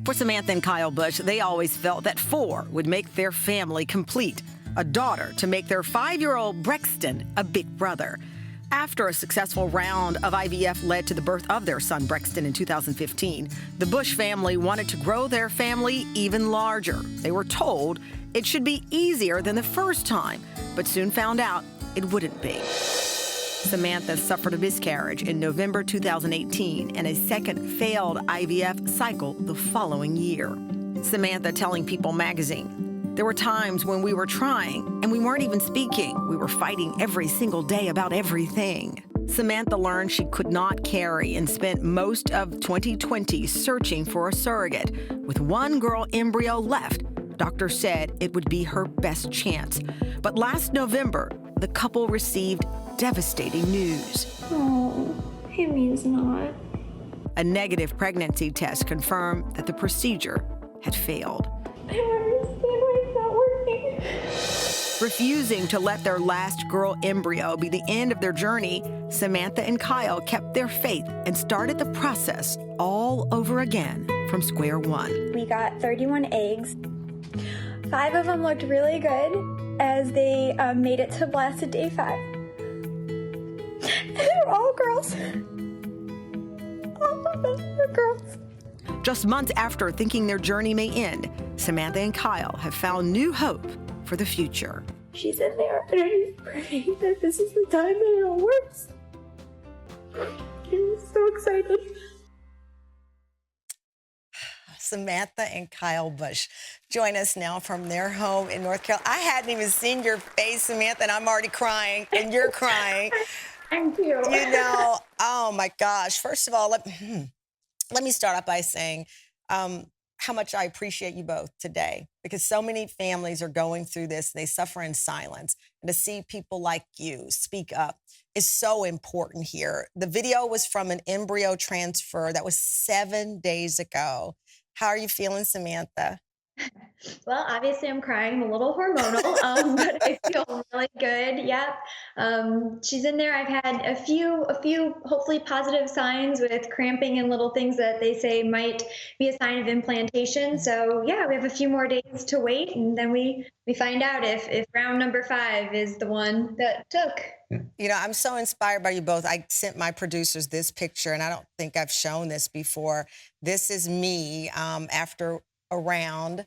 For Samantha and Kyle Busch, they always felt that 4 would make their family complete. A daughter to make their 5-year-old Brexton a big brother. After a successful round of IVF led to the birth of their son Brexton in 2015, the Busch family wanted to grow their family even larger. They were told it should be easier than the first time, but soon found out it wouldn't be. Samantha suffered a miscarriage in November 2018 and a second failed IVF cycle the following year. Samantha telling People magazine, "There were times when we were trying and we weren't even speaking. We were fighting every single day about everything." Samantha learned she could not carry and spent most of 2020 searching for a surrogate. With one girl embryo left, doctors said it would be her best chance. But last November, the couple received devastating news. Oh, it means not. A negative pregnancy test confirmed that the procedure had failed. I don't understand why it's not working. Refusing to let their last girl embryo be the end of their journey, Samantha and Kyle kept their faith and started the process all over again from square one. We got 31 eggs. 5 of them looked really good as they made it to blasted day 5. They were all girls. All of them were girls. Just months after thinking their journey may end, Samantha and Kyle have found new hope for the future. She's in there, and I just pray that this is the time that it all works. I'm so excited. Samantha and Kyle Busch join us now from their home in North Carolina. I hadn't even seen your face, Samantha, and I'm already crying, and you're crying. Thank you. You know, oh my gosh. First of all, let me start off by saying how much I appreciate you both today, because so many families are going through this. They suffer in silence. And to see people like you speak up is so important here. The video was from an embryo transfer that was 7 days ago. How are you feeling, Samantha? Well, obviously I'm crying. I'm a little hormonal, but I feel really good. Yep. She's in there. I've had a few hopefully positive signs with cramping and little things that they say might be a sign of implantation. So yeah, we have a few more days to wait, and then we find out if round number 5 is the one that took. You know, I'm so inspired by you both. I sent my producers this picture, and I don't think I've shown this before. This is me after a round.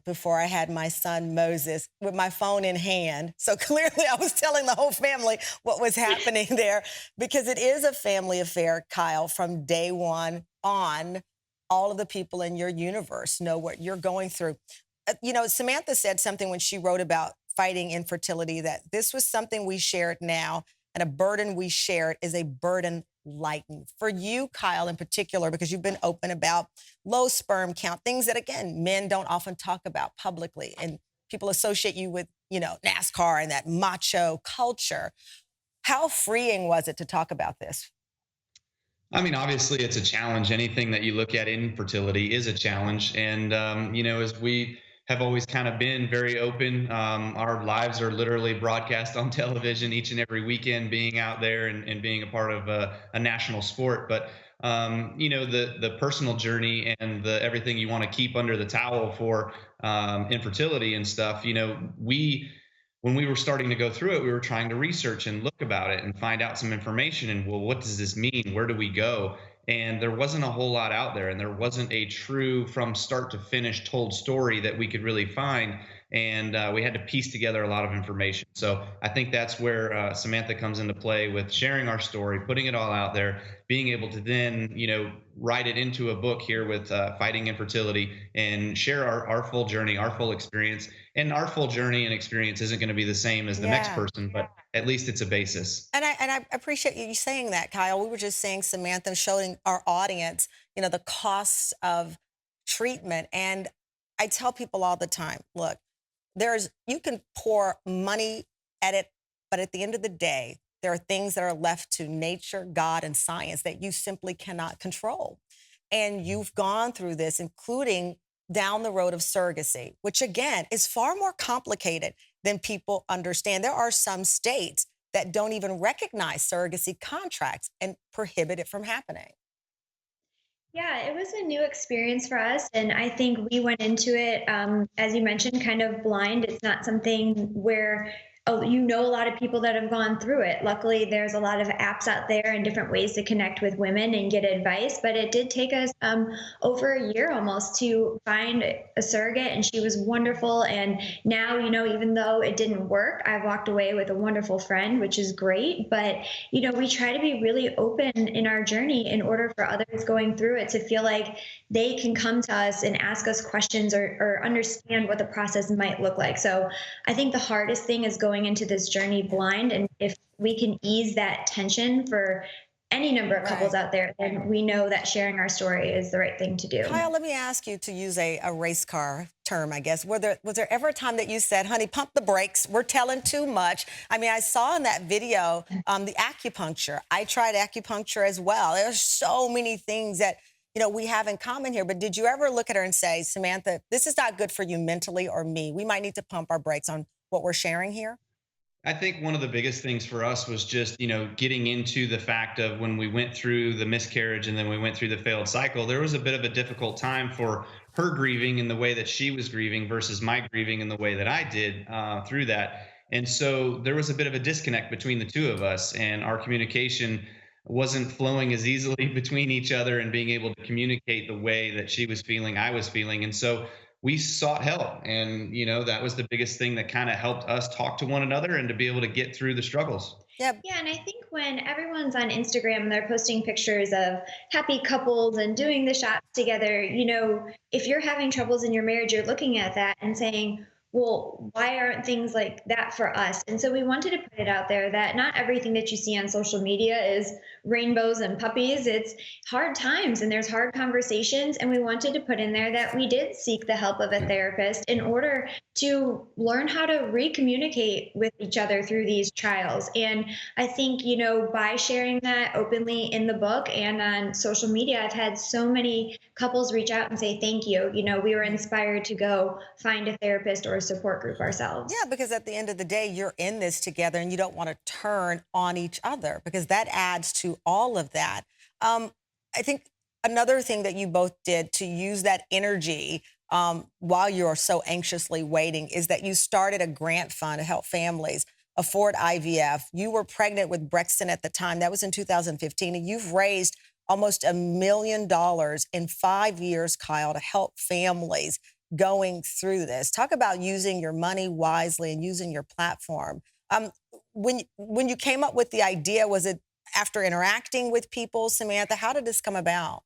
Before I had my son Moses, with my phone in hand. So clearly I was telling the whole family what was happening there, because it is a family affair, Kyle. From day one on, all of the people in your universe know what you're going through. You know, Samantha said something when she wrote about fighting infertility, that this was something we shared now, and a burden we shared is a burden lightened. For you, Kyle, in particular, because you've been open about low sperm count, things that, again, men don't often talk about publicly, and people associate you with, you know, NASCAR and that macho culture. How freeing was it to talk about this? I mean, obviously it's a challenge. Anything that you look at in fertility is a challenge. And, you know, as we have always kind of been very open, our lives are literally broadcast on television each and every weekend, being out there and being a part of a national sport. But, you know, the personal journey and everything you want to keep under the towel for infertility and stuff, you know, when we were starting to go through it, we were trying to research and look about it and find out some information. And, well, what does this mean? Where do we go? And there wasn't a whole lot out there, and there wasn't a true from start to finish told story that we could really find. And we had to piece together a lot of information. So I think that's where Samantha comes into play, with sharing our story, putting it all out there, being able to then, you know, write it into a book here with Fighting Infertility, and share our full journey, our full experience. And our full journey and experience isn't going to be the same as the next person, but at least it's a basis. And I appreciate you saying that, Kyle. We were just saying, Samantha, showing our audience, you know, the costs of treatment. And I tell people all the time, look, you can pour money at it, but at the end of the day, there are things that are left to nature, God, and science that you simply cannot control. And you've gone through this, including down the road of surrogacy, which again is far more complicated than people understand. There are some states that don't even recognize surrogacy contracts and prohibit it from happening. Yeah, it was a new experience for us. And I think we went into it, as you mentioned, kind of blind. It's not something where, oh, you know, a lot of people that have gone through it. Luckily, there's a lot of apps out there and different ways to connect with women and get advice. But it did take us over a year almost to find a surrogate, and she was wonderful. And now, you know, even though it didn't work, I've walked away with a wonderful friend, which is great. But you know, we try to be really open in our journey in order for others going through it to feel like they can come to us and ask us questions or understand what the process might look like. So I think the hardest thing is going into this journey blind. And if we can ease that tension for any number of couples out there, then we know that sharing our story is the right thing to do. Kyle, let me ask you, to use a race car term, I guess. Was there ever a time that you said, honey, pump the brakes, we're telling too much? I mean, I saw in that video the acupuncture. I tried acupuncture as well. There's so many things that, you know, we have in common here. But did you ever look at her and say, Samantha, this is not good for you mentally or me? We might need to pump our brakes on what we're sharing here? I think one of the biggest things for us was just, getting into the fact of when we went through the miscarriage and then we went through the failed cycle, there was a bit of a difficult time for her grieving in the way that she was grieving versus my grieving in the way that I did through that. And so there was a bit of a disconnect between the two of us, and our communication wasn't flowing as easily between each other and being able to communicate the way that she was feeling, I was feeling. And so we sought help. And, that was the biggest thing that kind of helped us talk to one another and to be able to get through the struggles. Yeah. Yeah, and I think when everyone's on Instagram and they're posting pictures of happy couples and doing the shots together, you know, if you're having troubles in your marriage, you're looking at that and saying, well, why aren't things like that for us? And so we wanted to put it out there that not everything that you see on social media is rainbows and puppies. It's hard times and there's hard conversations. And we wanted to put in there that we did seek the help of a therapist in order to learn how to recommunicate with each other through these trials. And I think, you know, by sharing that openly in the book and on social media, I've had so many couples reach out and say, thank you. You know, we were inspired to go find a therapist or a support group ourselves. Yeah, because at the end of the day, you're in this together and you don't want to turn on each other, because that adds to all of that. I think another thing that you both did to use that energy while you're so anxiously waiting is that you started a grant fund to help families afford IVF. You were pregnant with Brexton at the time. That was in 2015. And you've raised almost $1 million in 5 years, Kyle, to help families going through this. Talk about using your money wisely and using your platform. When you came up with the idea, was it after interacting with people, Samantha? How did this come about?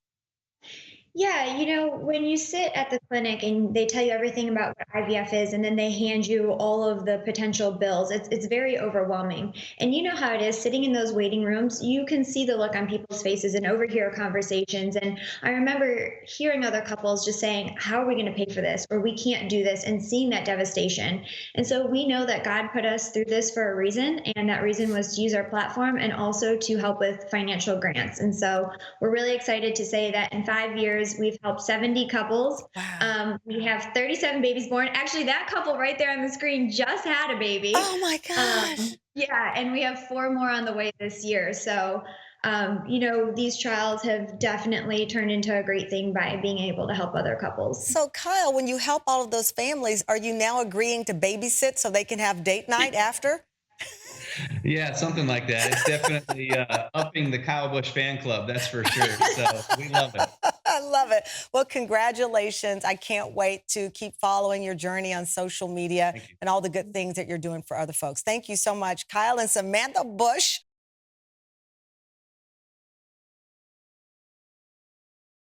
Yeah, you know, when you sit at the clinic and they tell you everything about what IVF is, and then they hand you all of the potential bills, it's very overwhelming. And you know how it is sitting in those waiting rooms, you can see the look on people's faces and overhear conversations. And I remember hearing other couples just saying, how are we going to pay for this? Or we can't do this, and seeing that devastation. And so we know that God put us through this for a reason, and that reason was to use our platform and also to help with financial grants. And so we're really excited to say that in 5 years, we've helped 70 couples. Wow. We have 37 babies born. Actually, that couple right there on the screen just had a baby. Oh my gosh. Yeah, and we have 4 more on the way this year. So, you know, these trials have definitely turned into a great thing by being able to help other couples. So Kyle, when you help all of those families, are you now agreeing to babysit so they can have date night after? Yeah, something like that. It's definitely upping the Kyle Busch fan club, that's for sure. So we love it. I love it. Well, congratulations. I can't wait to keep following your journey on social media and all the good things that you're doing for other folks. Thank you so much, Kyle and Samantha Busch.